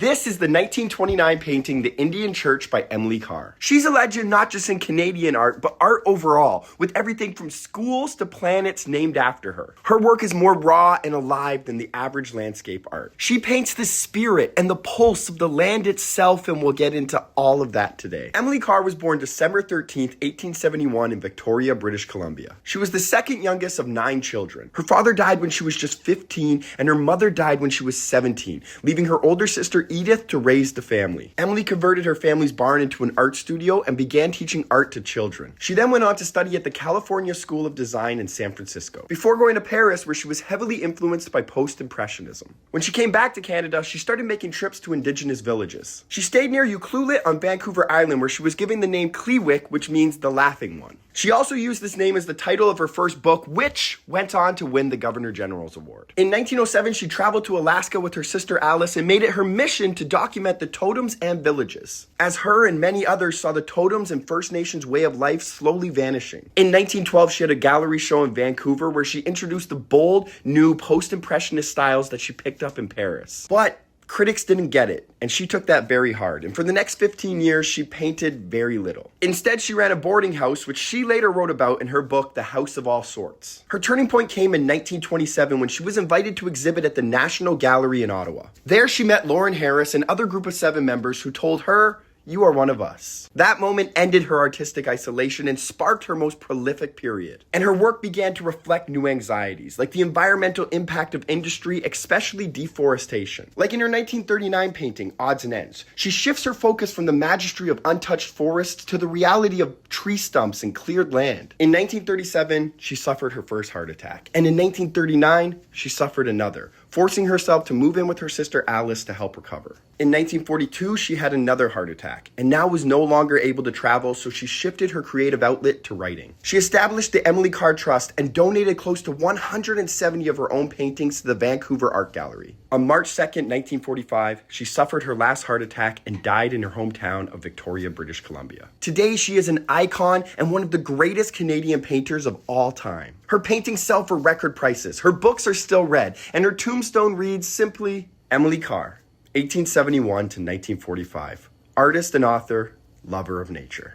This is the 1929 painting, The Indian Church by Emily Carr. She's a legend not just in Canadian art, but art overall, with everything from schools to planets named after her. Her work is more raw and alive than the average landscape art. She paints the spirit and the pulse of the land itself, and we'll get into all of that today. Emily Carr was born December 13th, 1871 in Victoria, British Columbia. She was the second youngest of 9 children. Her father died when she was just 15, and her mother died when she was 17, leaving her older sister Edith to raise the family. Emily converted her family's barn into an art studio and began teaching art to children. She then went on to study at the California School of Design in San Francisco, before going to Paris, where she was heavily influenced by post-impressionism. When she came back to Canada, she started making trips to indigenous villages. She stayed near Ucluelet on Vancouver Island, where she was given the name Clewick, which means the laughing one. She also used this name as the title of her first book, which went on to win the Governor General's Award. In 1907, she traveled to Alaska with her sister Alice and made it her mission to document the totems and villages, as her and many others saw the totems and First Nations way of life slowly vanishing. In 1912, she had a gallery show in Vancouver where she introduced the bold, new post-impressionist styles that she picked up in Paris. But critics didn't get it, and she took that very hard, and for the next 15 years, she painted very little. Instead, she ran a boarding house, which she later wrote about in her book, The House of All Sorts. Her turning point came in 1927 when she was invited to exhibit at the National Gallery in Ottawa. There, she met Lauren Harris, and other group of 7 members who told her, "You are one of us." That moment ended her artistic isolation and sparked her most prolific period. And her work began to reflect new anxieties, like the environmental impact of industry, especially deforestation. Like in her 1939 painting, Odds and Ends, she shifts her focus from the majesty of untouched forests to the reality of tree stumps and cleared land. In 1937, she suffered her first heart attack. And in 1939, she suffered another, forcing herself to move in with her sister Alice to help recover. In 1942, she had another heart attack, and now was no longer able to travel, so she shifted her creative outlet to writing. She established the Emily Carr Trust and donated close to 170 of her own paintings to the Vancouver Art Gallery. On March 2nd, 1945, she suffered her last heart attack and died in her hometown of Victoria, British Columbia. Today, she is an icon and one of the greatest Canadian painters of all time. Her paintings sell for record prices, her books are still read, and her tombstone reads simply, Emily Carr, 1871 to 1945. Artist and author, lover of nature.